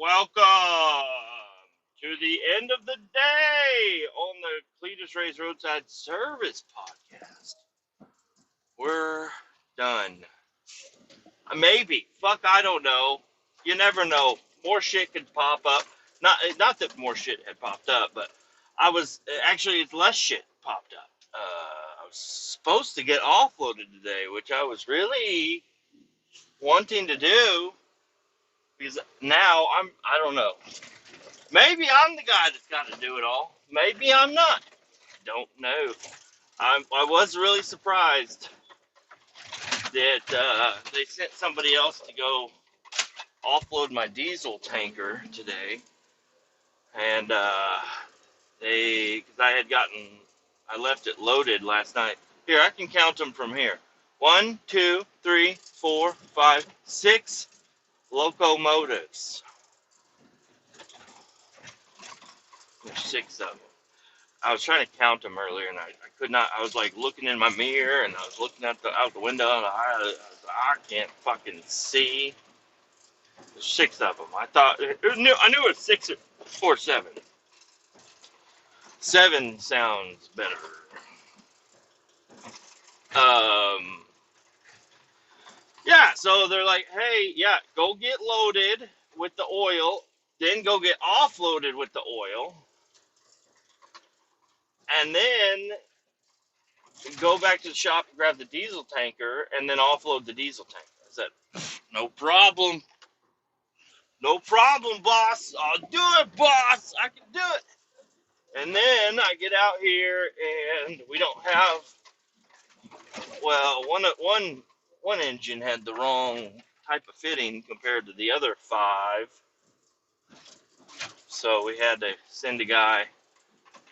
Welcome to the end of the day on the Kletus Roadside Service podcast. We're done. Maybe. Fuck, I don't know. You never know. More shit could pop up. Not that more shit had popped up, but it's less shit popped up. I was supposed to get offloaded today, which I was really wanting to do because now I don't know. Maybe I'm the guy that's got to do it all. Maybe I'm not. Don't know. I was really surprised that they sent somebody else to go offload my diesel tanker today, and because I left it loaded last night. Here, I can count them from here. 1, 2, 3, 4, 5, 6 locomotives. There's 6 of them. I was trying to count them earlier, and I could not. I was like looking in my mirror, and I was looking out the window, and I can't fucking see. There's 6 of them. I knew it was 6 or 7. 7 sounds better. Yeah. So they're like, hey, yeah, go get loaded with the oil, then go get offloaded with the oil, and then go back to the shop and grab the diesel tanker and then offload the diesel tanker. I said, no problem. No problem, boss. I'll do it, boss. I can do it. And then I get out here and we don't have, well, one engine had the wrong type of fitting compared to the other 5. So we had to send a guy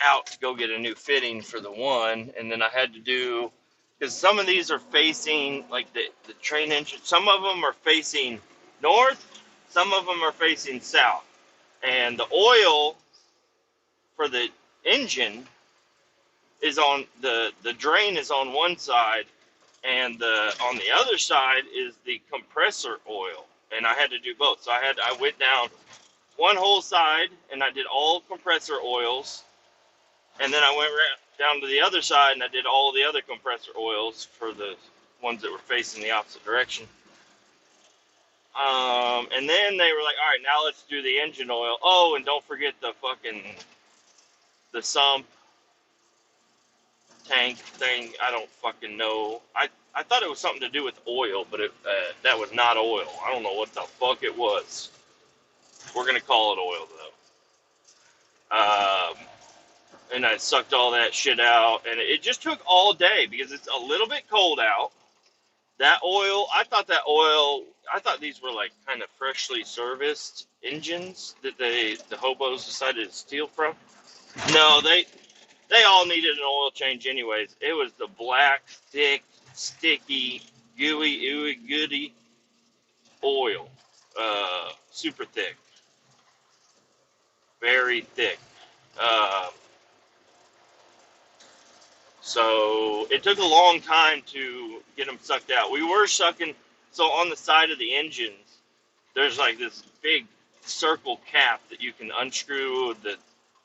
out to go get a new fitting for the one. And then I had to do, because some of these are facing, like the train engine, some of them are facing north, some of them are facing south. And the oil for the engine is on, the drain is on one side, and on the other side is the compressor oil. And I had to do both. So I went down one whole side, and I did all compressor oils. And then I went down to the other side, and I did all the other compressor oils for the ones that were facing the opposite direction. And then they were like, all right, now let's do the engine oil. Oh, and don't forget the sump tank thing. I don't fucking know. I thought it was something to do with oil, but that was not oil. I don't know what the fuck it was. We're going to call it oil, though. And I sucked all that shit out, and it just took all day because it's a little bit cold out. That oil, I thought these were like kind of freshly serviced engines that the hobos decided to steal from. No, they all needed an oil change anyways. It was the black, thick, sticky, gooey, ooey, goody oil. Super thick. Very thick. So it took a long time to get them sucked out. We were sucking, so on the side of the engines, there's like this big circle cap that you can unscrew the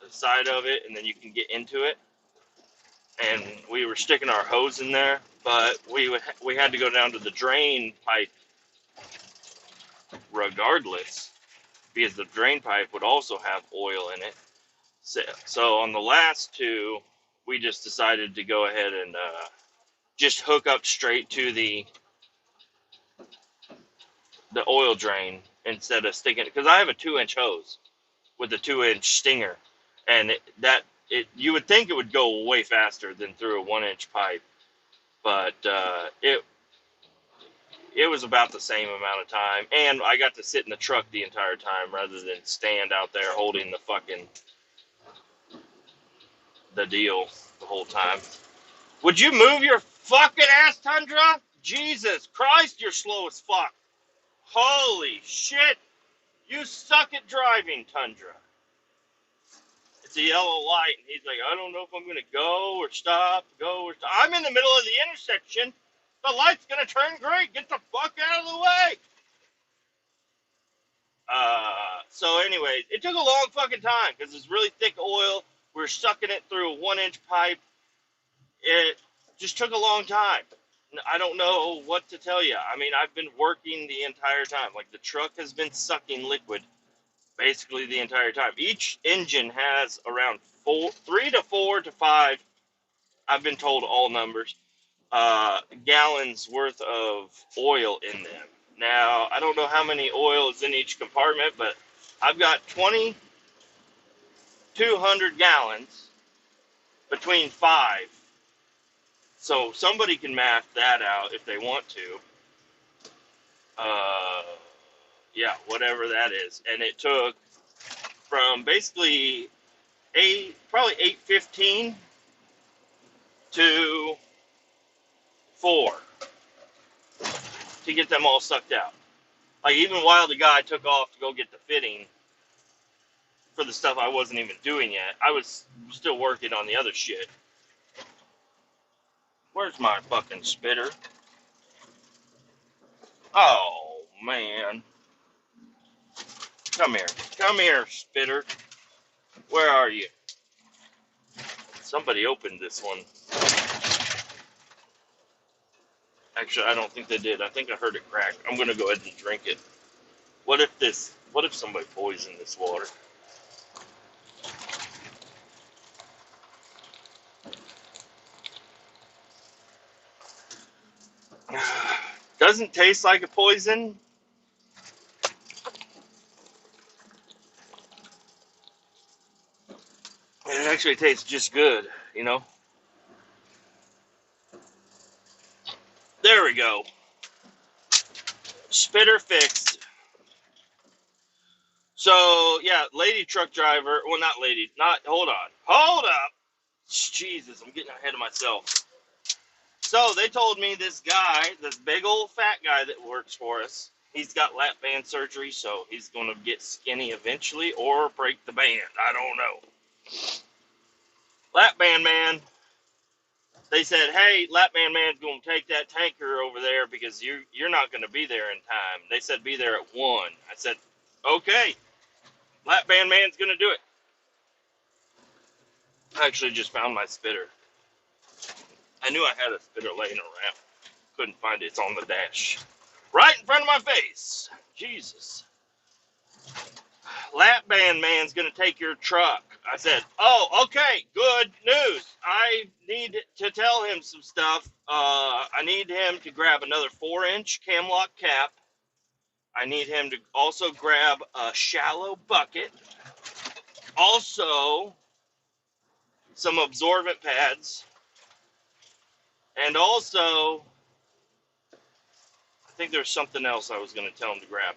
side of it, and then you can get into it. And we were sticking our hose in there, but we had to go down to the drain pipe regardless, because the drain pipe would also have oil in it. So on the last 2, we just decided to go ahead and just hook up straight to the oil drain instead of sticking it, because I have a 2-inch hose with a 2-inch stinger, and you would think it would go way faster than through a 1-inch pipe, but it was about the same amount of time, and I got to sit in the truck the entire time rather than stand out there holding the deal the whole time. Would you move your fucking ass, Tundra? Jesus Christ, you're slow as fuck. Holy shit. You suck at driving, Tundra. It's a yellow light, and he's like, I don't know if I'm going to go or stop. I'm in the middle of the intersection. The light's going to turn green. Get the fuck out of the way. So anyway, it took a long fucking time because it's really thick oil. We're sucking it through a 1-inch pipe. It just took a long time. I don't know what to tell you. I mean, I've been working the entire time. Like, the truck has been sucking liquid basically the entire time. Each engine has around 3 to 4 to 5, I've been told all numbers, gallons worth of oil in them. Now, I don't know how many oil is in each compartment, but I've got 2,200 gallons between 5. So somebody can math that out if they want to. Uh, yeah, whatever that is. And it took from basically probably 8:15 to 4 to get them all sucked out. Like, even while the guy took off to go get the fitting for the stuff I wasn't even doing yet, I was still working on the other shit. Where's my fucking spitter? Oh, man. Come here. Come here, spitter. Where are you? Somebody opened this one. Actually, I don't think they did. I think I heard it crack. I'm going to go ahead and drink it. What if somebody poisoned this water? Doesn't taste like a poison. It actually tastes just good, you know? There we go. Spitter fixed. So, yeah, lady truck driver. Well, not lady. Hold on. Hold up. Jesus, I'm getting ahead of myself. So, they told me this guy, this big old fat guy that works for us, he's got lap band surgery, so he's going to get skinny eventually or break the band. I don't know. Lap band man. They said, hey, lap band man's going to take that tanker over there because you're not going to be there in time. They said be there at 1. I said, okay. Lap band man's going to do it. I actually just found my spitter. I knew I had a spitter laying around. Couldn't find it. It's on the dash. Right in front of my face. Jesus. Lap band man's going to take your truck. I said, oh, okay, good news. I need to tell him some stuff. I need him to grab another 4-inch Camlock cap. I need him to also grab a shallow bucket. Also, some absorbent pads. And also, I think there's something else I was going to tell him to grab.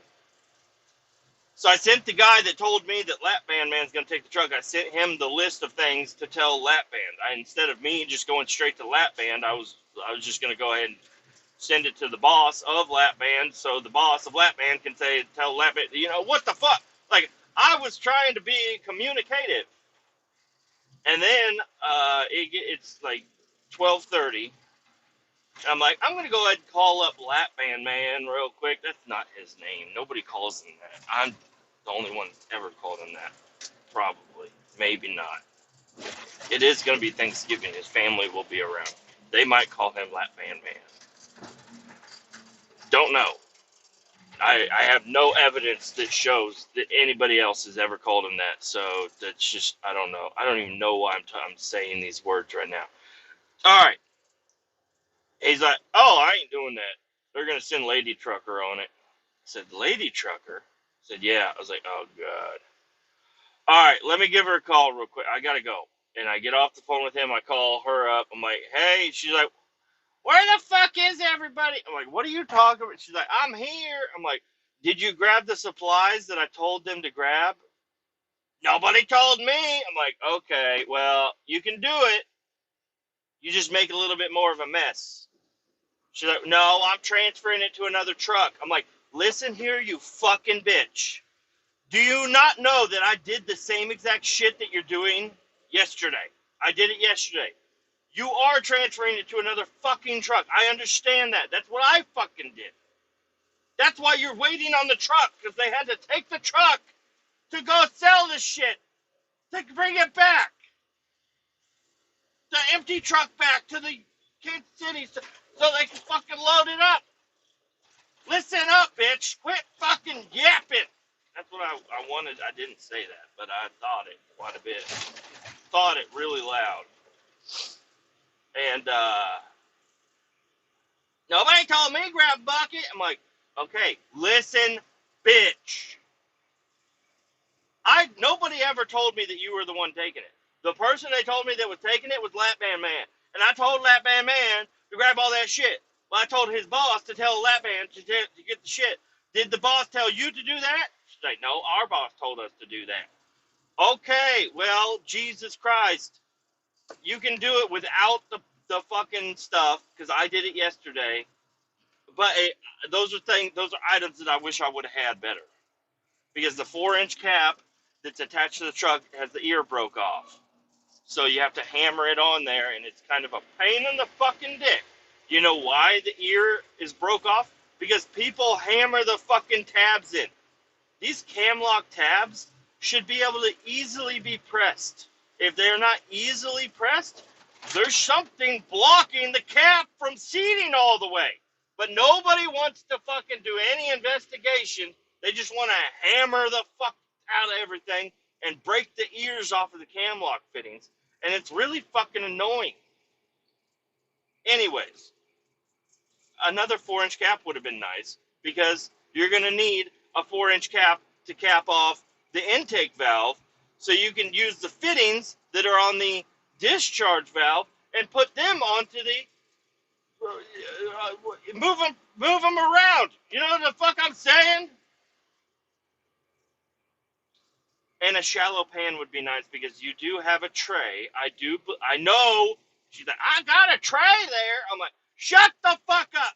So I sent the guy that told me that lap band man's going to take the truck, I sent him the list of things to tell lap band. Instead of me just going straight to lap band, I was just going to go ahead and send it to the boss of lap band, so the boss of lap band can tell lap band, you know, what the fuck? Like, I was trying to be communicative. And then it's like 12:30. I'm like, I'm going to go ahead and call up Lap Band Man real quick. That's not his name. Nobody calls him that. I'm the only one that's ever called him that. Probably. Maybe not. It is going to be Thanksgiving. His family will be around. They might call him Lap Band Man. Don't know. I have no evidence that shows that anybody else has ever called him that. So that's just, I don't know. I don't even know why I'm saying these words right now. All right. He's like, oh, I ain't doing that. They're going to send Lady Trucker on it. I said, Lady Trucker? I said, yeah. I was like, oh, God. All right, let me give her a call real quick. I got to go. And I get off the phone with him. I call her up. I'm like, hey. She's like, where the fuck is everybody? I'm like, what are you talking about? She's like, I'm here. I'm like, did you grab the supplies that I told them to grab? Nobody told me. I'm like, okay, well, you can do it. You just make a little bit more of a mess. She's like, no, I'm transferring it to another truck. I'm like, listen here, you fucking bitch. Do you not know that I did the same exact shit that you're doing yesterday? I did it yesterday. You are transferring it to another fucking truck. I understand that. That's what I fucking did. That's why you're waiting on the truck, because they had to take the truck to go sell this shit, to bring it back, the empty truck back to the Kansas City so they can fucking load it up. Listen up, bitch. Quit fucking yapping. That's what I wanted. I didn't say that, but I thought it quite a bit. Thought it really loud. And nobody told me to grab a bucket. I'm like, okay, listen, bitch. Nobody ever told me that you were the one taking it. The person they told me that was taking it was Lap Band Man. And I told Lap Band Man to grab all that shit. Well, I told his boss to tell Lap Band to get the shit. Did the boss tell you to do that? She's like, no, our boss told us to do that. Okay, well, Jesus Christ. You can do it without the fucking stuff, because I did it yesterday. But those are items that I wish I would have had better. Because the 4-inch cap that's attached to the truck has the ear broke off. So you have to hammer it on there, and it's kind of a pain in the fucking dick. You know why the ear is broke off? Because people hammer the fucking tabs in. These Camlock tabs should be able to easily be pressed. If they're not easily pressed, there's something blocking the cap from seating all the way. But nobody wants to fucking do any investigation. They just want to hammer the fuck out of everything and break the ears off of the Camlock fittings. And it's really fucking annoying. Anyways, another 4-inch cap would have been nice, because you're going to need a 4-inch cap to cap off the intake valve, so you can use the fittings that are on the discharge valve and put them onto the move them around. You know what the fuck I'm saying? And a shallow pan would be nice, because you do have a tray. I know. She's like, I got a tray there. I'm like, shut the fuck up.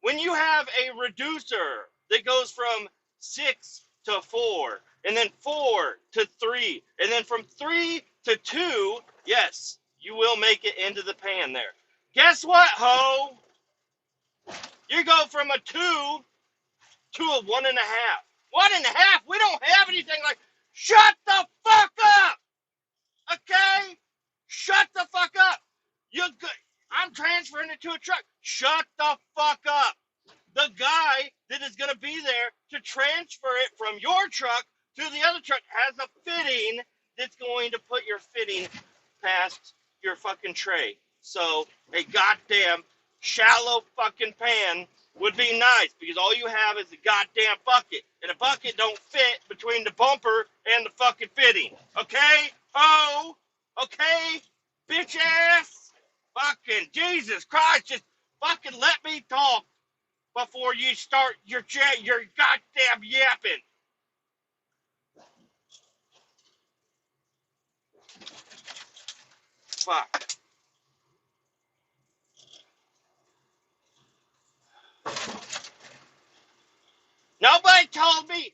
When you have a reducer that goes from 6 to 4, and then 4 to 3, and then from 3 to 2, yes, you will make it into the pan there. Guess what, ho? You go from a 2 to a 1.5. 1.5? We don't have anything like. Shut the fuck up! Okay? Shut the fuck up! I'm transferring it to a truck. Shut the fuck up! The guy that is going to be there to transfer it from your truck to the other truck has a fitting that's going to put your fitting past your fucking tray. So a goddamn shallow fucking pan would be nice, because all you have is a goddamn bucket, and a bucket don't fit between the bumper and the fucking fitting. Okay? Oh, okay, bitch ass. Fucking Jesus Christ, just fucking let me talk before you start your goddamn yapping. Fuck. Nobody told me.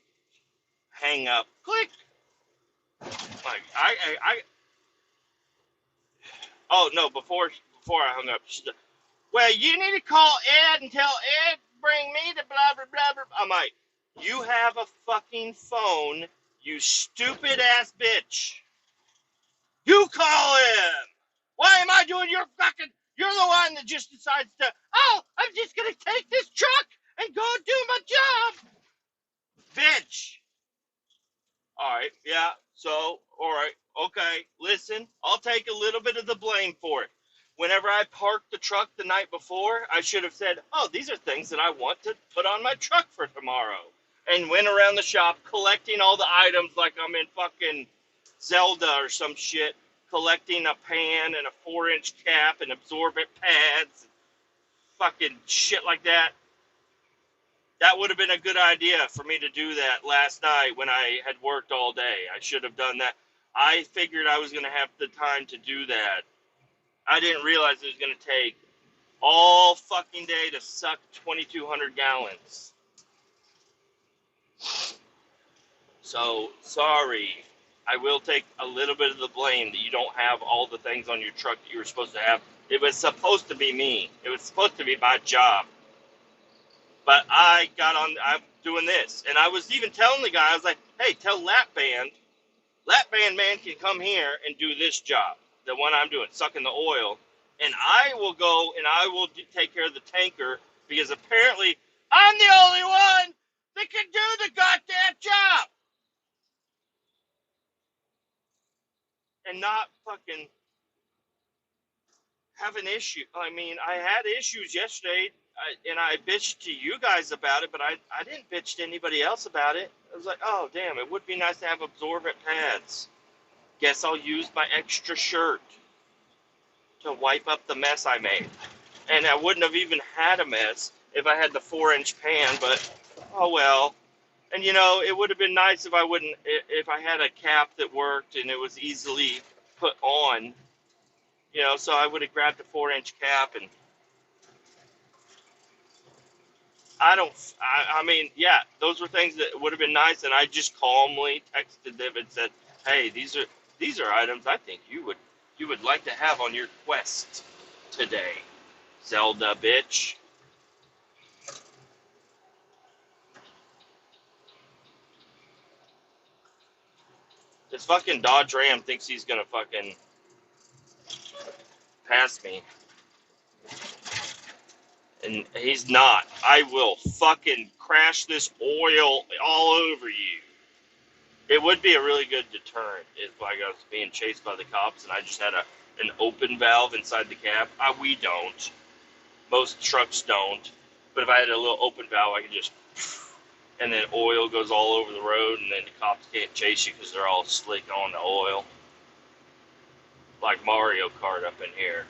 Hang up. Click. Like oh no, before I hung up, she said, well, you need to call Ed and tell Ed to bring me the blah blah blah blah. I'm like, you have a fucking phone, you stupid ass bitch. You call him. Why am I doing your fucking? You're the one that just decides to. Oh, I'm just gonna take this truck and go do my job, bitch. All right, yeah. So, all right, okay. Listen, I'll take a little bit of the blame for it. Whenever I parked the truck the night before, I should have said, oh, these are things that I want to put on my truck for tomorrow. And went around the shop collecting all the items like I'm in fucking Zelda or some shit, collecting a pan and a 4-inch cap and absorbent pads, fucking shit like that. That would have been a good idea for me to do that last night when I had worked all day. I should have done that. I figured I was going to have the time to do that. I didn't realize it was going to take all fucking day to suck 2,200 gallons. So, sorry. I will take a little bit of the blame that you don't have all the things on your truck that you were supposed to have. It was supposed to be me. It was supposed to be my job. But I'm doing this. And I was even telling the guy, I was like, hey, tell Lap Band man can come here and do this job, the one I'm doing, sucking the oil. And I will go and I will take care of the tanker because apparently I'm the only one that can do the goddamn job and not fucking have an issue. I mean, I had issues yesterday, and I bitched to you guys about it, but I didn't bitch to anybody else about it. I was like, oh, damn, it would be nice to have absorbent pads. Guess I'll use my extra shirt to wipe up the mess I made. And I wouldn't have even had a mess if I had the 4-inch pan, but oh well. And you know, it would have been nice if I had a cap that worked and it was easily put on, you know, so I would have grabbed a 4-inch cap. And I mean, yeah, those were things that would have been nice. And I just calmly texted them and said, hey, these are items I think you would like to have on your quest today, Zelda bitch. This fucking Dodge Ram thinks he's gonna fucking pass me, and he's not. I will fucking crash this oil all over you. It would be a really good deterrent if I was being chased by the cops and I just had an open valve inside the cab. We don't. Most trucks don't. But if I had a little open valve, I could just, and then oil goes all over the road, and then the cops can't chase you because they're all slick on the oil. Like Mario Kart up in here.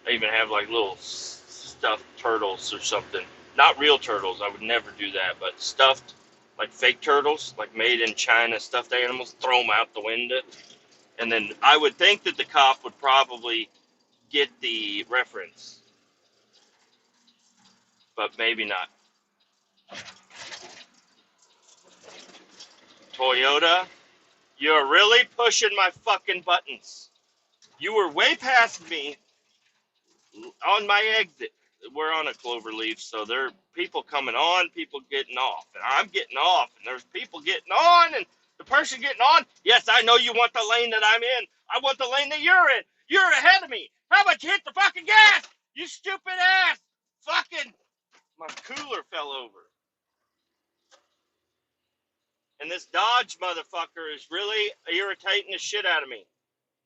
I even have like little stuffed turtles or something. Not real turtles, I would never do that, but stuffed, like fake turtles, like made in China stuffed animals, throw them out the window. And then I would think that the cop would probably get the reference, but maybe not. Toyota, you're really pushing my fucking buttons. You were way past me on my exit. We're on a clover leaf, so there are people coming on, people getting off, and I'm getting off, and there's people getting on, and the person getting on, yes, I know you want the lane that I'm in. I want the lane that you're in. You're ahead of me. How about you hit the fucking gas? You stupid ass. Fucking, my cooler fell over. And this Dodge motherfucker is really irritating the shit out of me.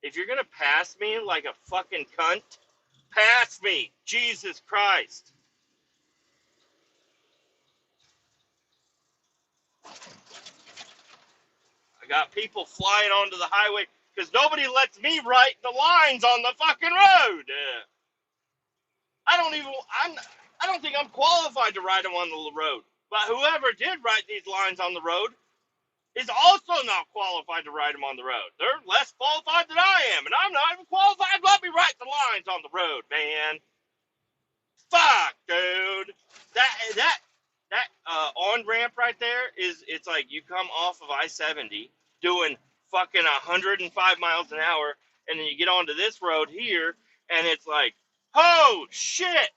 If you're going to pass me like a fucking cunt, pass me. Jesus Christ. I got people flying onto the highway because nobody lets me write the lines on the fucking road. I don't even, I don't think I'm qualified to write them on the road. But whoever did write these lines on the road is also not qualified to write them on the road. They're less qualified than I am, and I'm not even qualified. Let me write the lines on the road, man. Fuck, dude. That on ramp right there it's like you come off of I-70 doing fucking 105 miles an hour, and then you get onto this road here, and it's like, oh shit,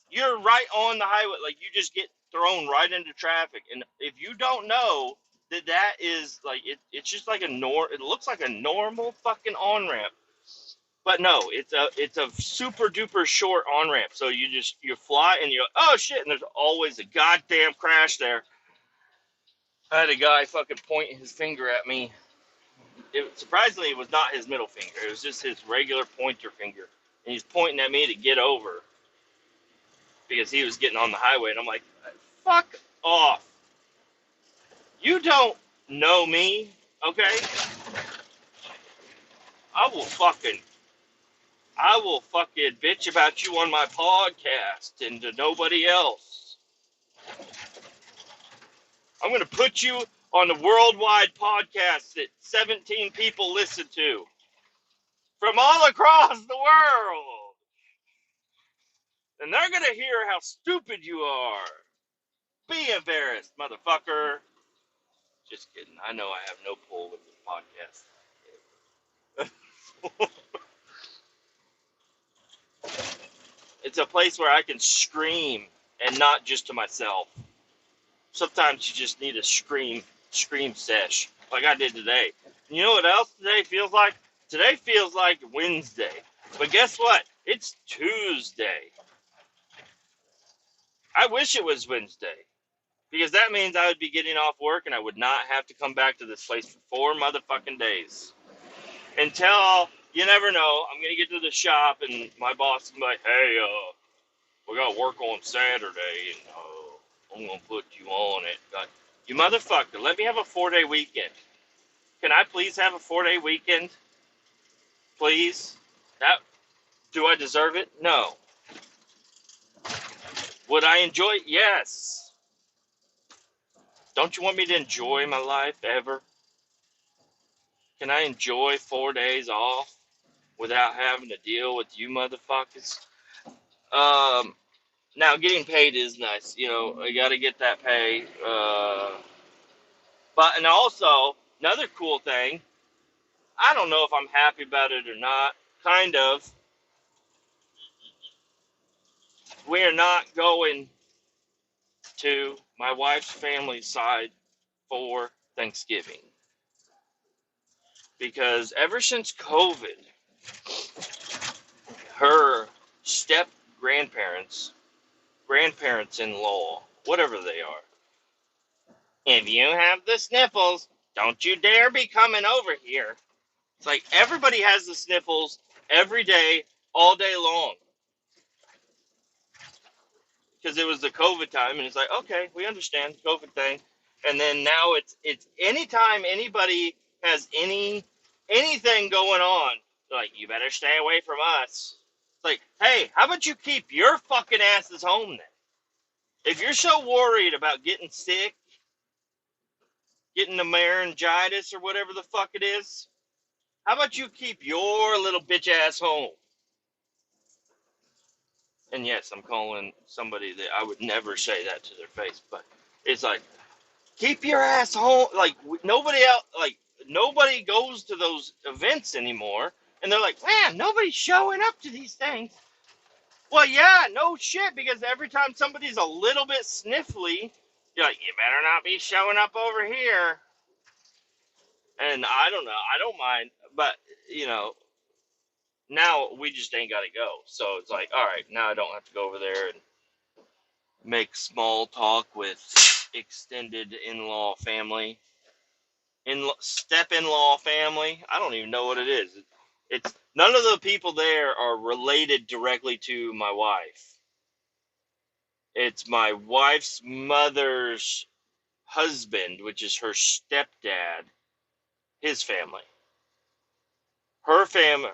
you're right on the highway. Like you just get thrown right into traffic, and if you don't know that is like it's just like it looks like a normal fucking on ramp. But no, it's a super duper short on ramp. So you fly and you go, oh shit, and there's always a goddamn crash there. I had a guy fucking pointing his finger at me. Surprisingly, it was not his middle finger. It was just his regular pointer finger, and he's pointing at me to get over because he was getting on the highway. And I'm like, fuck off. You don't know me, okay? I will fucking bitch about you on my podcast and to nobody else. I'm going to put you on the worldwide podcast that 17 people listen to from all across the world. And they're going to hear how stupid you are. Be embarrassed, motherfucker. Just kidding. I know I have no pull with this podcast. It's a place where I can scream and not just to myself. Sometimes you just need a scream sesh, like I did today. And you know what else today feels like? Today feels like Wednesday. But guess what? It's Tuesday. I wish it was Wednesday. Because that means I would be getting off work and I would not have to come back to this place for 4 motherfucking days. Until, you never know, I'm going to get to the shop and my boss is going to be like, hey, we got work on Saturday and I'm going to put you on it. Like, you motherfucker, let me have a 4-day weekend. Can I please have a 4-day weekend? Please? That, do I deserve it? No. Would I enjoy it? Yes. Don't you want me to enjoy my life ever? Can I enjoy 4 days off without having to deal with you motherfuckers? Now getting paid is nice. You know, I got to get that pay. But and also another cool thing. I don't know if I'm happy about it or not. Kind of. We're not going to my wife's family side for Thanksgiving because ever since COVID, her step grandparents-in-law, whatever they are, if you have the sniffles, don't you dare be coming over here. It's like everybody has the sniffles every day, all day long. Because it was the COVID time, and it's like, okay, we understand the COVID thing. And then now it's anytime anybody has anything going on, they're like, you better stay away from us. It's like, hey, how about you keep your fucking asses home then? If you're so worried about getting sick, getting the laryngitis or whatever the fuck it is, how about you keep your little bitch ass home? And yes, I'm calling somebody that I would never say that to their face, but it's like, keep your ass home. Like, nobody else, like, nobody goes to those events anymore. And they're like, man, nobody's showing up to these things. Well, yeah, no shit, because every time somebody's a little bit sniffly, you're like, you better not be showing up over here. And I don't know, I don't mind, but, you know, now we just ain't got to go. So it's like, all right, now I don't have to go over there and make small talk with extended in-law family, step-in-law family. I don't even know what it is. It's none of the people there are related directly to my wife. It's my wife's mother's husband, which is her stepdad, his family. Her family,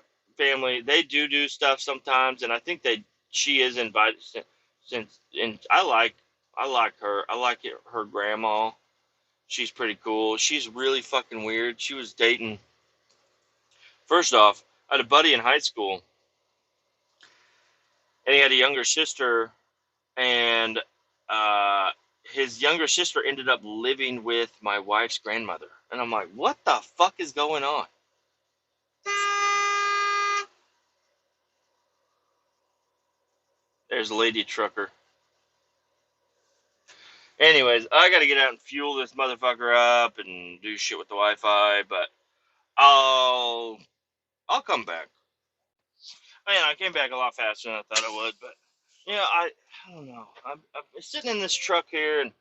they do stuff sometimes, and I think she is invited since, and I like her. I like her grandma. She's pretty cool. She's really fucking weird. She was dating. First off, I had a buddy in high school, and he had a younger sister, and his younger sister ended up living with my wife's grandmother. And I'm like, what the fuck is going on? There's a lady trucker. Anyways, I gotta get out and fuel this motherfucker up and do shit with the Wi-Fi, but I'll come back. Man, I came back a lot faster than I thought I would, but yeah, I don't know. I'm sitting in this truck here and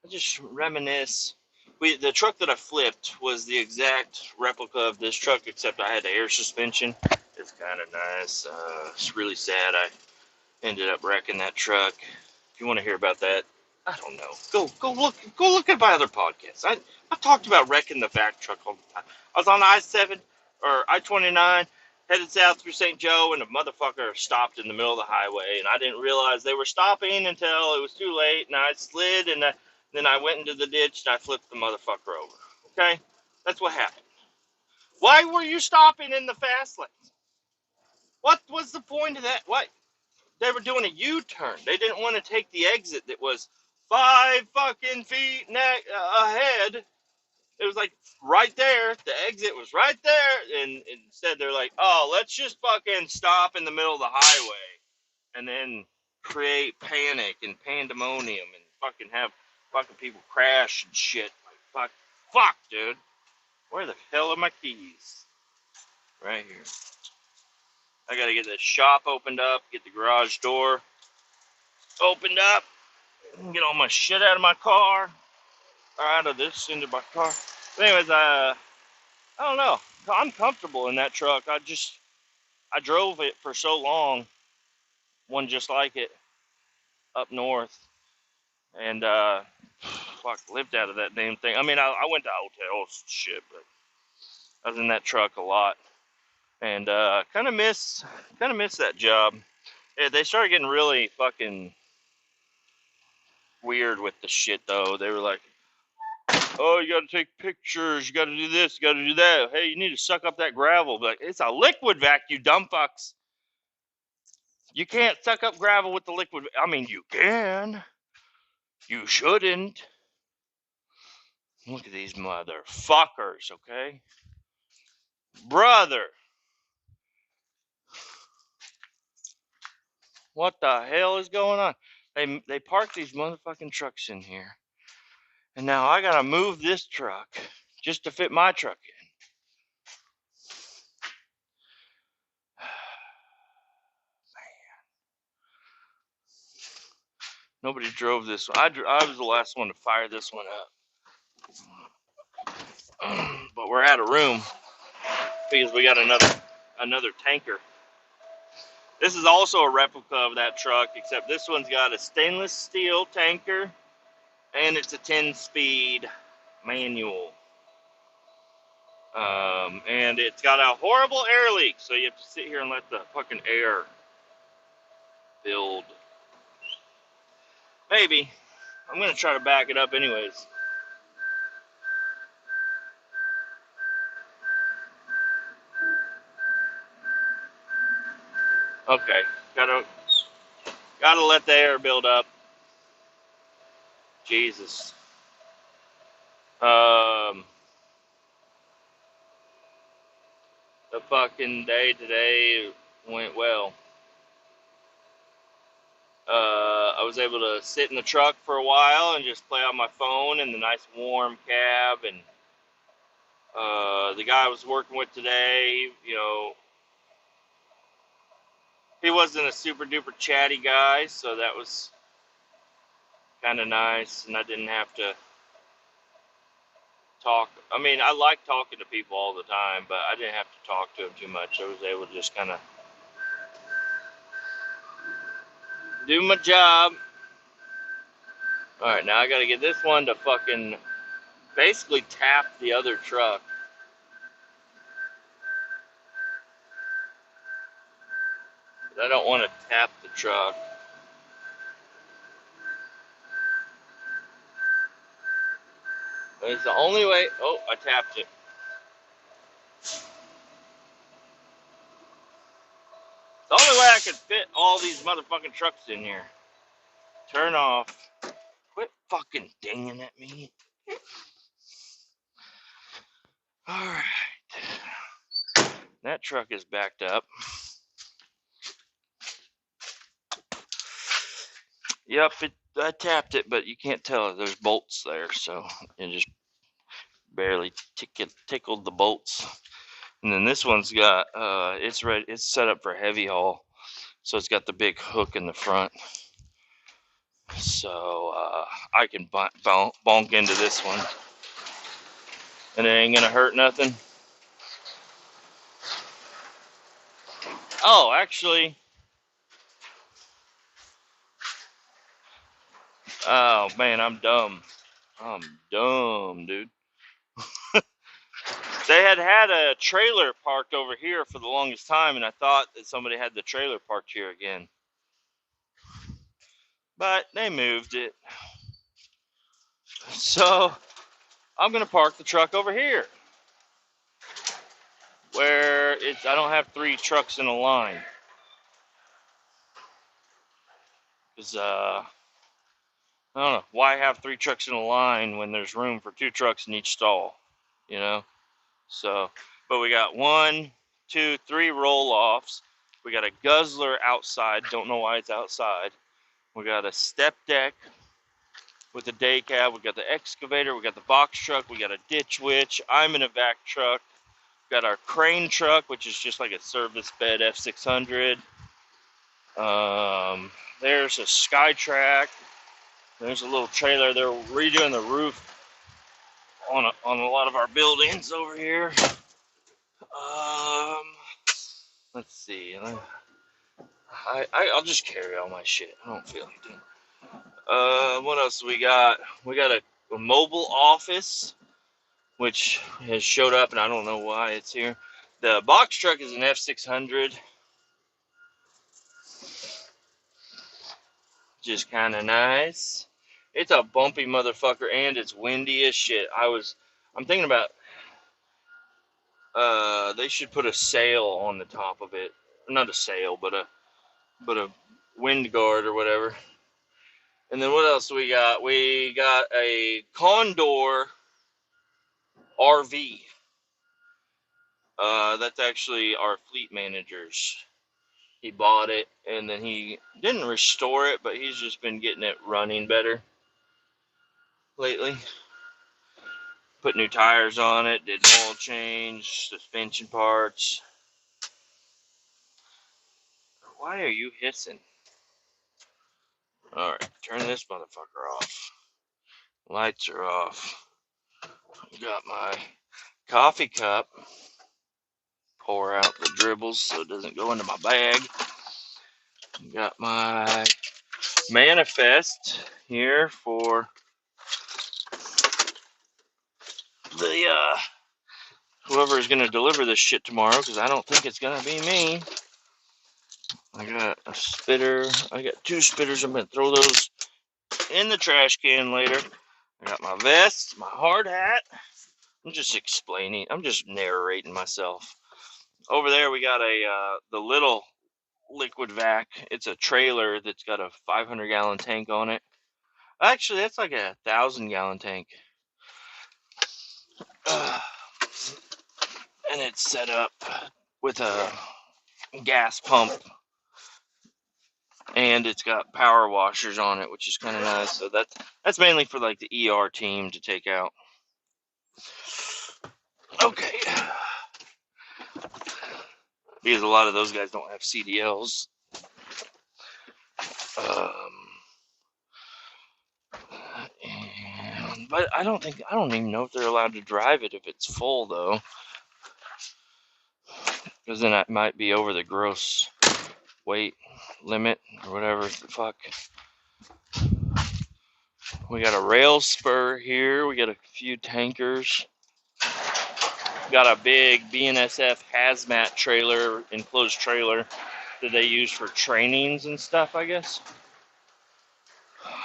I just reminisce. The truck that I flipped was the exact replica of this truck, except I had the air suspension. It's kind of nice. It's really sad. I ended up wrecking that truck. If you want to hear about that, I don't know. Go look at my other podcasts. I've talked about wrecking the vac truck all the time. I was on I-7 or I-29, headed south through St. Joe, and a motherfucker stopped in the middle of the highway, and I didn't realize they were stopping until it was too late, and I slid, and then I went into the ditch, and I flipped the motherfucker over. Okay? That's what happened. Why were you stopping in the fast lanes? What was the point of that? What? They were doing a U-turn. They didn't want to take the exit that was 5 fucking feet ahead. It was like right there. The exit was right there. And instead they're like, oh, let's just fucking stop in the middle of the highway. And then create panic and pandemonium and fucking have fucking people crash and shit. Like, fuck, dude. Where the hell are my keys? Right here. I gotta get this shop opened up, get the garage door opened up, and get all my shit out of my car, or out of this into my car. But anyways, I don't know. I'm comfortable in that truck. I drove it for so long, one just like it, up north, and fuck, lived out of that damn thing. I mean, I went to hotels and shit, but I was in that truck a lot, and kind of miss that job. Yeah, they started getting really fucking weird with the shit though. They were like, "Oh, you got to take pictures. You got to do this. You got to do that. Hey, you need to suck up that gravel." Like, it's a liquid vac, you dumb fucks. You can't suck up gravel with the liquid. I mean, you can. You shouldn't. Look at these motherfuckers, okay? Brother. What the hell is going on? They parked these motherfucking trucks in here. And now I gotta move this truck just to fit my truck in. Nobody drove this one. I was the last one to fire this one up. But we're out of room because we got another tanker. This is also a replica of that truck, except this one's got a stainless steel tanker and it's a 10-speed manual. And it's got a horrible air leak, so you have to sit here and let the fucking air build. Maybe. I'm going to try to back it up anyways. Okay. Gotta let the air build up. Jesus. The fucking day today went well. I was able to sit in the truck for a while and just play on my phone in the nice warm cab. And the guy I was working with today, he wasn't a super duper chatty guy, so that was kind of nice. And I didn't have to talk. I mean, I like talking to people all the time, but I didn't have to talk to him too much. I was able to just kind of do my job. Alright, now I gotta get this one to fucking basically tap the other truck. I don't want to tap the truck. But it's the only way. Oh, I tapped it. The only way I could fit all these motherfucking trucks in here. Turn off. Quit fucking dinging at me. Alright. That truck is backed up. Yep, I tapped it, but you can't tell. There's bolts there, so it just barely tickled the bolts. And then this one's got, it's ready. It's set up for heavy haul, so it's got the big hook in the front. So I can bonk into this one, and it ain't gonna hurt nothing. Oh, actually, oh man, I'm dumb. I'm dumb, dude. They had a trailer parked over here for the longest time, and I thought that somebody had the trailer parked here again. But they moved it. So I'm going to park the truck over here, where I don't have 3 trucks in a line. Because, I don't know, why have 3 trucks in a line when there's room for 2 trucks in each stall, So, but we got 1, 2, 3 roll-offs. We got a guzzler outside. Don't know why it's outside. We got a step deck with a day cab. We got the excavator. We got the box truck. We got a ditch witch. I'm in a vac truck. We got our crane truck, which is just like a service bed F600. There's a Skytrack. There's a little trailer. They're redoing the roof on a lot of our buildings over here. Let's see. I'll just carry all my shit. I don't feel like doing it. What else we got? We got a mobile office, which has showed up, and I don't know why it's here. The box truck is an F600. Just kind of nice. It's a bumpy motherfucker, and it's windy as shit. I'm thinking about, they should put a sail on the top of it. Not a sail, but a wind guard or whatever. And then what else do we got? We got a Condor RV. That's actually our fleet manager's. He bought it, and then he didn't restore it, but he's just been getting it running better lately. Put new tires on it, did an oil change, suspension parts. Why are you hissing? Alright, turn this motherfucker off. Lights are off. Got my coffee cup. Pour out the dribbles so it doesn't go into my bag. Got my manifest here for the whoever is going to deliver this shit tomorrow, because I don't think it's going to be me. I got a spitter. I got 2 spitters. I'm going to throw those in the trash can later. I got my vest, my hard hat. I'm just explaining. I'm just narrating myself. Over there we got the little liquid vac. It's a trailer that's got a 500-gallon tank on it. Actually, that's like a 1,000-gallon tank. And it's set up with a gas pump, and it's got power washers on it, which is kind of nice. So that's mainly for like the ER team to take out. Okay. Because a lot of those guys don't have CDLs. But I don't even know if they're allowed to drive it if it's full, though. Because then it might be over the gross weight limit or whatever the fuck. We got a rail spur here. We got a few tankers. Got a big BNSF hazmat trailer, enclosed trailer that they use for trainings and stuff, I guess.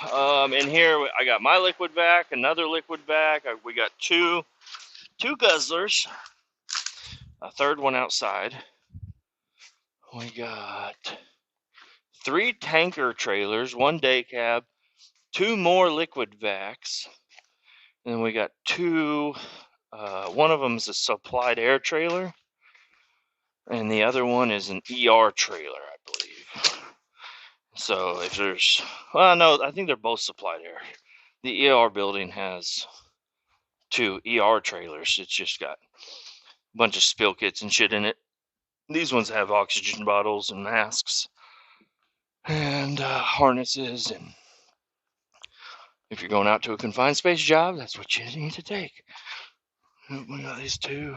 In here, I got my liquid vac, another liquid vac. We got two guzzlers, a third one outside. We got 3 tanker trailers, 1 day cab, 2 more liquid vacs, and we got 2. One of them is a supplied air trailer, and the other one is an ER trailer, I believe. So if there's, well, no, I think they're both supplied air. The ER building has 2 ER trailers. It's just got a bunch of spill kits and shit in it. These ones have oxygen bottles and masks and harnesses. And if you're going out to a confined space job, that's what you need to take. We got these 2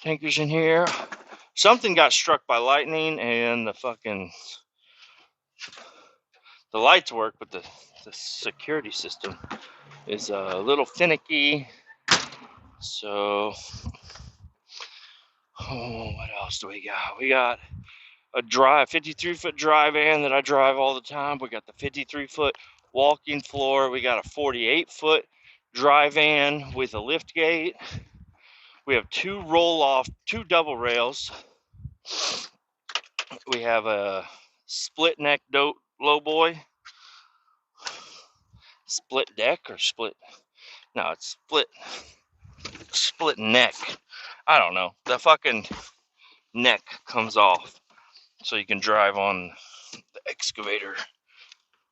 tankers in here. Something got struck by lightning, and the lights work, but the security system is a little finicky. So, what else do we got? We got a 53-foot dry van that I drive all the time. We got the 53-foot walking floor. We got a 48-foot dry van with a lift gate. We have 2 double rails. We have a split neck low boy. Split deck or split? No, it's split neck. I don't know. The fucking neck comes off, so you can drive on the excavator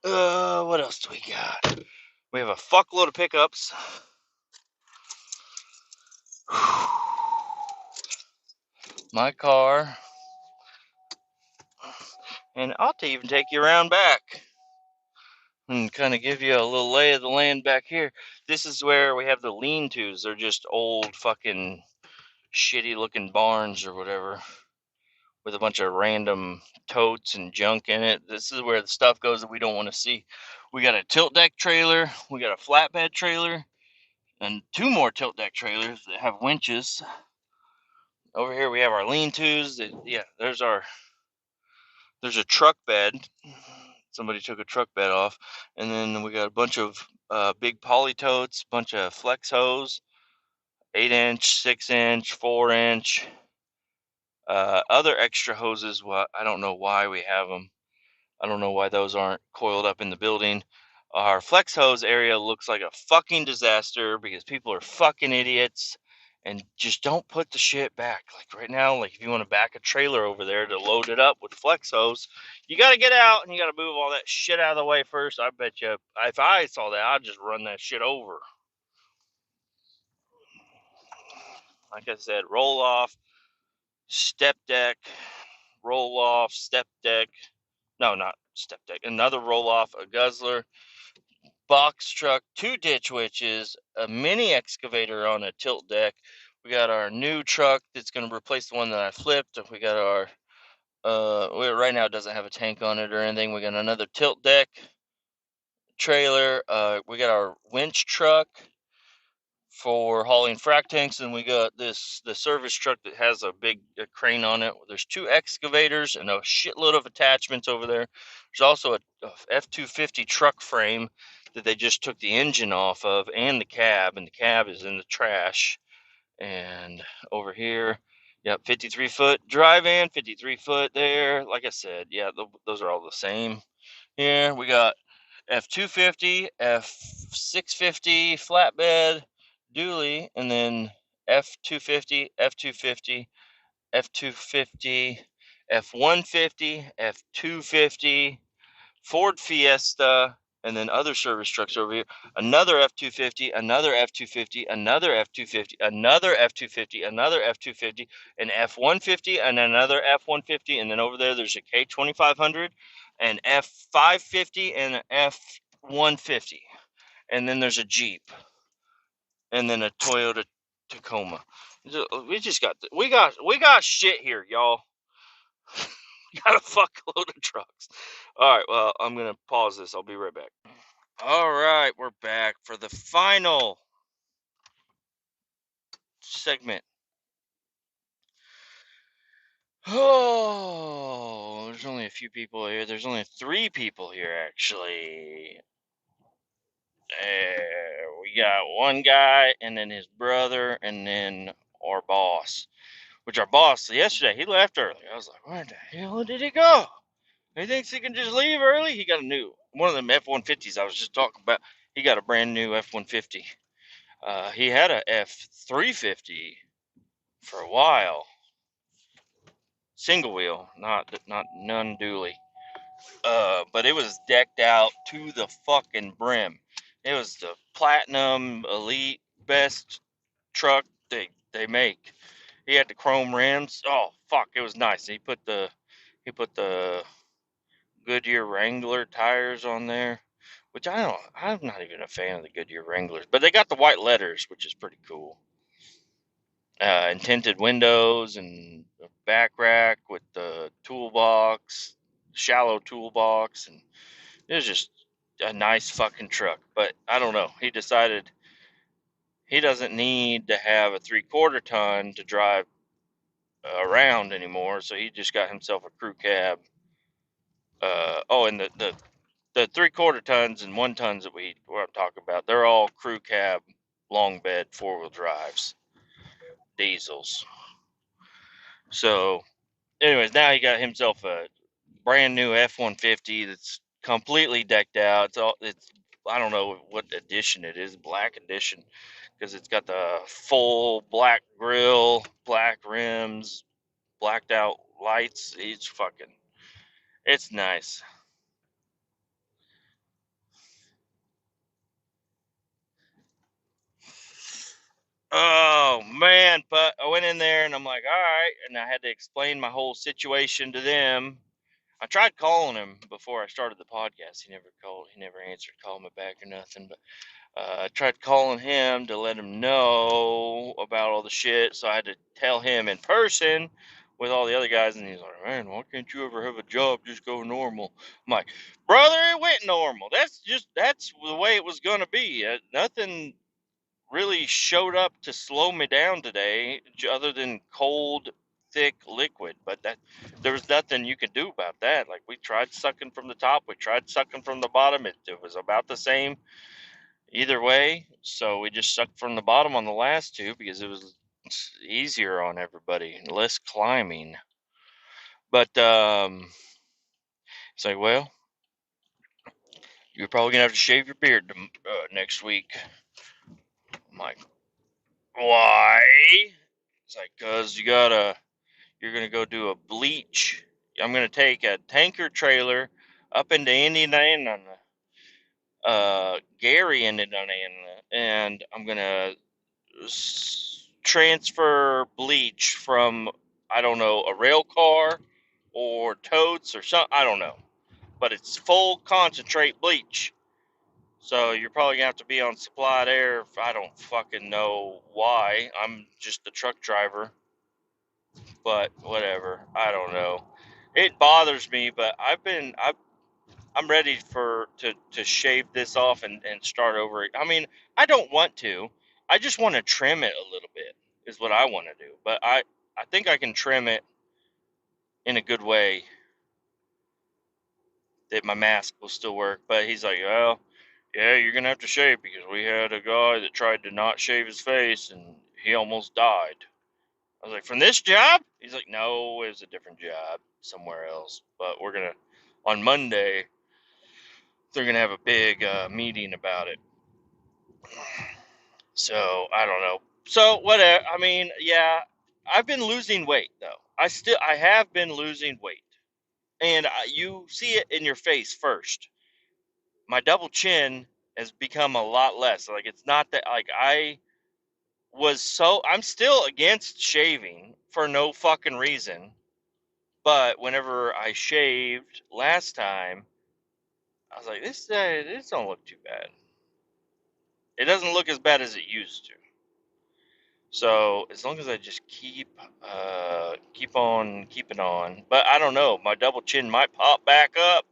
What else do we got? We have a fuckload of pickups. My car. And I'll even take you around back and kind of give you a little lay of the land back here. This is where we have the lean-tos. They're just old fucking shitty looking barns or whatever with a bunch of random totes and junk in it. This is where the stuff goes that we don't want to see. We got a tilt deck trailer, we got a flatbed trailer, and 2 more tilt deck trailers that have winches. Over here we have our lean-tos. Yeah, there's a truck bed. Somebody took a truck bed off, and then we got a bunch of big poly totes, bunch of flex hose, 8-inch, 6-inch, 4-inch, other extra hoses. I don't know why we have them. I don't know why those aren't coiled up in the building. Our flex hose area looks like a fucking disaster because people are fucking idiots and just don't put the shit back. Like right now, like if you want to back a trailer over there to load it up with flex hose, you got to get out and you got to move all that shit out of the way first. I bet you if I saw that, I'd just run that shit over. Like I said, roll off, step deck, roll off, step deck. No, not step deck. Another roll off, a guzzler, box truck, 2 ditch witches, a mini excavator on a tilt deck. We got our new truck that's going to replace the one that I flipped. We got our right now it doesn't have a tank on it or anything. We got another tilt deck trailer. We got our winch truck for hauling frac tanks, and we got the service truck that has a big crane on it. There's 2 excavators and a shitload of attachments over there. There's also a F-250 truck frame that they just took the engine off of, and the cab is in the trash. And over here, yep, 53-foot dry van, 53-foot there. Like I said, yeah, those are all the same. Here we got F-250, F-650 flatbed dually, and then F-250, F-250, F-250, F-150, F-250, Ford Fiesta, and then other service trucks over here. Another F-250, another F-250, another F-250, another F-250, another F-250, an F-150, and another F-150, and then over there's a K-2500, an F-550, and an F-150, and then there's a Jeep, and then a Toyota Tacoma. We got shit here, y'all. Got a fuckload of trucks. All right, well, I'm gonna pause this. I'll be right back. All right, we're back for the final segment. Oh, there's only a few people here. There's only 3 people here, actually. We got one guy, and then his brother, and then our boss. Which our boss, yesterday, he left early. I was like, where the hell did he go? He thinks he can just leave early? He got a new, one of them F-150s I was just talking about. He got a brand new F-150. He had a F-350 for a while, single wheel, not none dually. But it was decked out to the fucking brim. It was the platinum elite best truck they make. He had the chrome rims. Oh fuck, it was nice. He put the Goodyear Wrangler tires on there, which I'm not even a fan of the Goodyear Wranglers, but they got the white letters, which is pretty cool. And tinted windows and a back rack with the toolbox, shallow toolbox, and it was just a nice fucking truck. But I don't know. He decided he doesn't need to have a 3/4 ton to drive around anymore, so he just got himself a crew cab. And the 3/4 tons and 1 tons that I'm talking about, they're all crew cab, long bed, 4-wheel drives, diesels. So anyways, now he got himself a brand new F-150 that's completely decked out. It's I don't know what edition it is, black edition, because it's got the full black grill, black rims, blacked out lights. It's nice. but I went in there and I'm like, all right. And I had to explain my whole situation to them. I tried calling him before I started the podcast. He never called. He never answered, called me back or nothing. But I tried calling him to let him know about all the shit. So I had to tell him in person with all the other guys. And he's like, man, why can't you ever have a job just go normal? I'm like, brother, it went normal. That's the way it was going to be. Nothing really showed up to slow me down today other than cold, thick liquid. But that there was nothing you could do about that. Like, we tried sucking from the top, we tried sucking from the bottom. It was about the same either way. So we just sucked from the bottom on the last two because it was easier on everybody, less climbing. But it's like, well, you're probably gonna have to shave your beard next week. I'm like, why? It's like, cause you're gonna go do a bleach. I'm gonna take a tanker trailer up into Indiana, Gary, Indiana, and I'm gonna transfer bleach from, I don't know, a rail car or totes or something. I don't know, but it's full concentrate bleach. So you're probably gonna have to be on supplied air. I don't fucking know why. I'm just a truck driver, but whatever. I don't know. It bothers me, but I'm ready to shave this off and start over. I mean, I don't want to. I just want to trim it a little bit is what I want to do. But I think I can trim it in a good way that my mask will still work. But he's like, well, yeah, you're gonna have to shave because we had a guy that tried to not shave his face and he almost died. I was like, from this job? He's like, no, it was a different job somewhere else. But we're gonna on Monday. They're gonna have a big meeting about it. So I don't know. So whatever. I mean, yeah, I've been losing weight though. I have been losing weight, and you see it in your face first. My double chin has become a lot less. Like, it's not that, like, I'm still against shaving for no fucking reason. But whenever I shaved last time, I was like, this don't look too bad. It doesn't look as bad as it used to. So as long as I just keep on keeping on, but I don't know, my double chin might pop back up.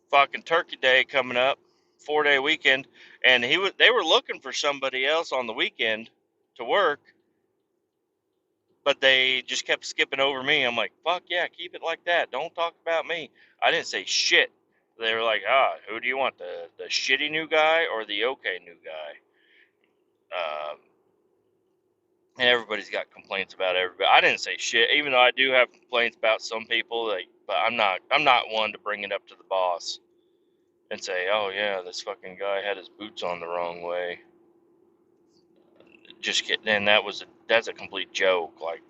Fucking Turkey Day coming up, 4-day weekend, and they were looking for somebody else on the weekend to work, but they just kept skipping over me. I'm like, fuck yeah, keep it like that. Don't talk about me. I didn't say shit. They were like, who do you want, the shitty new guy or the okay new guy? And everybody's got complaints about everybody. I didn't say shit, even though I do have complaints about some people. Like, but I'm not one to bring it up to the boss and say, oh yeah, this fucking guy had his boots on the wrong way. Just kidding. And that's a complete joke. Like,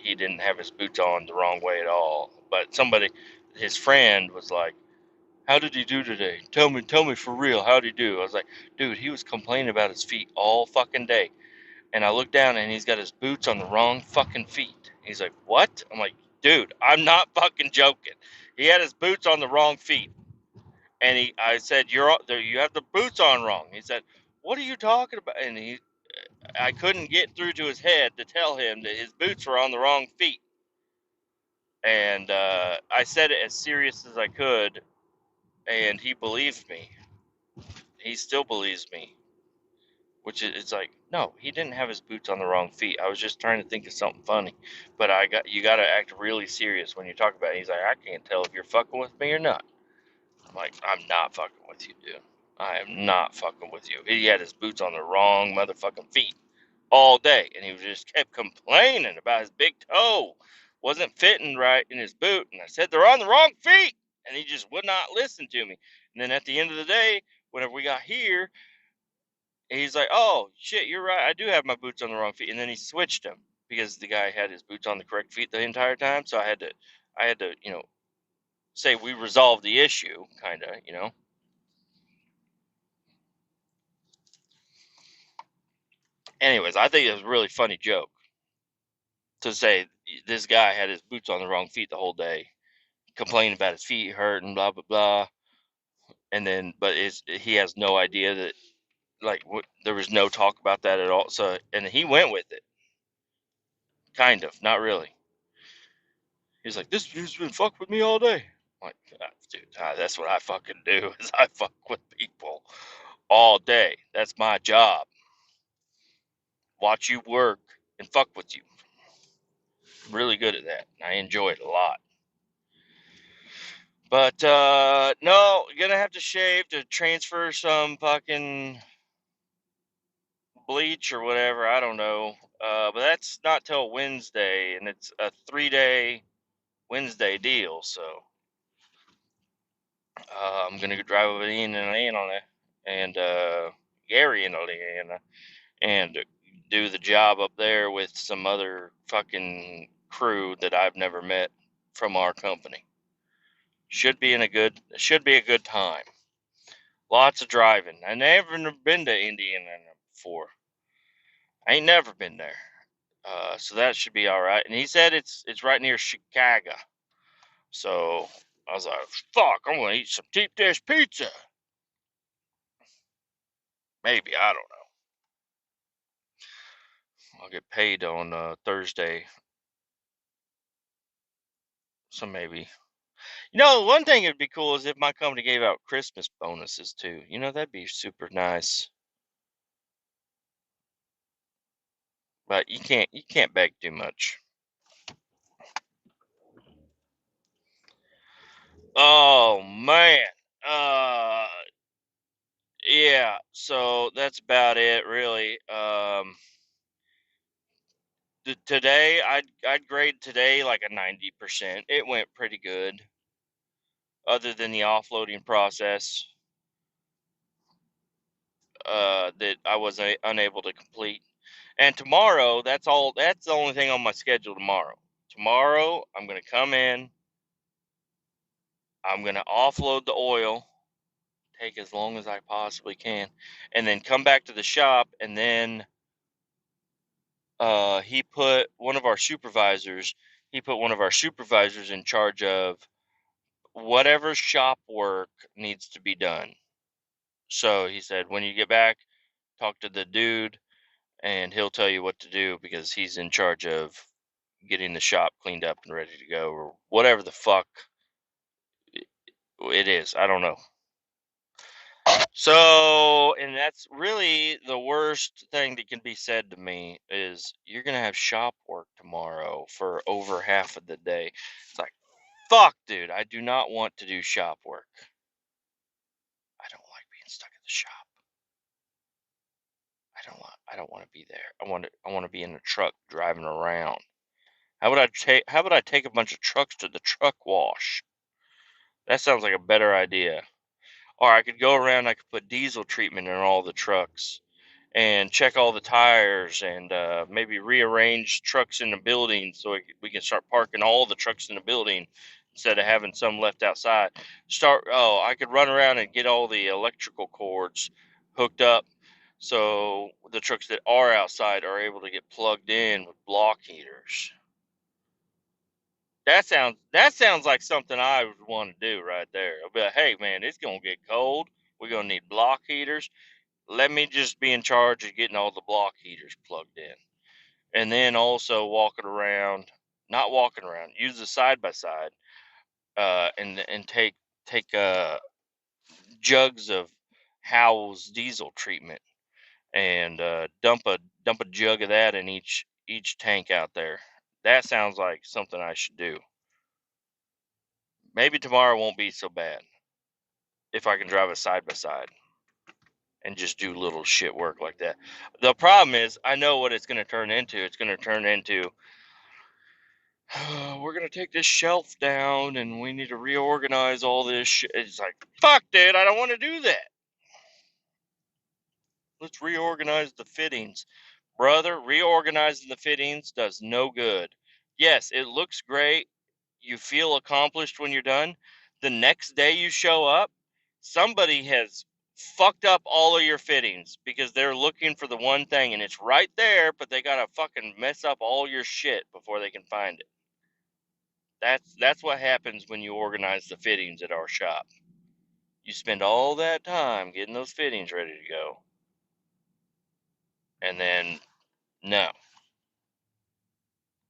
he didn't have his boots on the wrong way at all. But his friend was like, how did he do today? Tell me for real, how did he do? I was like, dude, he was complaining about his feet all fucking day. And I look down and he's got his boots on the wrong fucking feet. He's like, what? I'm like, dude, I'm not fucking joking. He had his boots on the wrong feet. And I said, you have the boots on wrong. He said, what are you talking about? And I couldn't get through to his head to tell him that his boots were on the wrong feet. And I said it as serious as I could, and he believed me. He still believes me. Which is like, no, he didn't have his boots on the wrong feet. I was just trying to think of something funny. But you got to act really serious when you talk about it. He's like, I can't tell if you're fucking with me or not. I'm like, I'm not fucking with you, dude. I am not fucking with you. He had his boots on the wrong motherfucking feet all day. And he just kept complaining about his big toe wasn't fitting right in his boot. And I said, they're on the wrong feet. And he just would not listen to me. And then at the end of the day, whenever we got here, he's like, oh, shit, you're right. I do have my boots on the wrong feet. And then he switched them because the guy had his boots on the correct feet the entire time. So I had to, say we resolved the issue, kind of. Anyways, I think it was a really funny joke to say this guy had his boots on the wrong feet the whole day, complaining about his feet hurting, blah blah blah, and then but he has no idea that like there was no talk about that at all. So and he went with it, kind of, not really. He's like, this dude's been fucked with me all day. I'm like, dude, that's what I fucking do. Is I fuck with people all day. That's my job. Watch you work and fuck with you. I'm really good at that. I enjoy it a lot. But no, gonna have to shave to transfer some fucking bleach or whatever. I don't know. But that's not till Wednesday, and it's a 3-day Wednesday deal. So I'm gonna drive over to Indiana and Gary, Indiana, and do the job up there with some other fucking crew that I've never met from our company. Should be a good time. Lots of driving. I never been to Indiana before. I ain't never been there. So that should be all right. And he said it's right near Chicago. So I was like, fuck, I'm gonna eat some deep dish pizza. Maybe, I don't know. I'll get paid on Thursday. So maybe. One thing it'd be cool is if my company gave out Christmas bonuses too. That'd be super nice. But you can't beg too much. Oh man. Uh yeah, so that's about it really. Today I'd grade today like a 90%. It went pretty good other than the offloading process that I was unable to complete. And tomorrow, that's the only thing on my schedule tomorrow. Tomorrow, I'm going to come in, I'm going to offload the oil, take as long as I possibly can, and then come back to the shop. And then he put one of our supervisors, in charge of whatever shop work needs to be done. So he said, when you get back, talk to the dude and he'll tell you what to do because he's in charge of getting the shop cleaned up and ready to go or whatever the fuck it is. I don't know. So, and that's really the worst thing that can be said to me is you're going to have shop work tomorrow for over half of the day. It's like, fuck, dude, I do not want to do shop work. I don't like being stuck at the shop. I don't want to be there. I want to be in a truck driving around. How would I take a bunch of trucks to the truck wash? That sounds like a better idea. Or I could go around, I could put diesel treatment in all the trucks and check all the tires and maybe rearrange trucks in the building so we can start parking all the trucks in the building instead of having some left outside. I could run around and get all the electrical cords hooked up so the trucks that are outside are able to get plugged in with block heaters. That sounds like something I would want to do right there. I'll be like, hey man, it's gonna get cold. We're gonna need block heaters. Let me just be in charge of getting all the block heaters plugged in. And then also not walking around, use the side by side, and take jugs of Howell's diesel treatment and dump a jug of that in each tank out there. That sounds like something I should do. Maybe tomorrow won't be so bad if I can drive a side by side and just do little shit work like that. The problem is, I know what it's going to turn into. It's going to turn into, we're going to take this shelf down and we need to reorganize all this shit. It's like, fuck, dude, I don't want to do that. Let's reorganize the fittings. Brother, reorganizing the fittings does no good. Yes, it looks great. You feel accomplished when you're done. The next day you show up, somebody has fucked up all of your fittings because they're looking for the one thing and it's right there, but they gotta fucking mess up all your shit before they can find it. That's what happens when you organize the fittings at our shop. You spend all that time getting those fittings ready to go, and then no,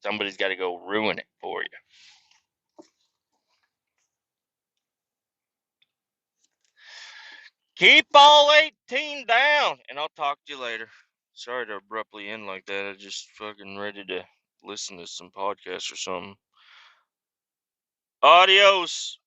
somebody's got to go ruin it for you. Keep all 18 down, and I'll talk to you later. Sorry to abruptly end like that. I just fucking ready to listen to some podcast or something. Adios.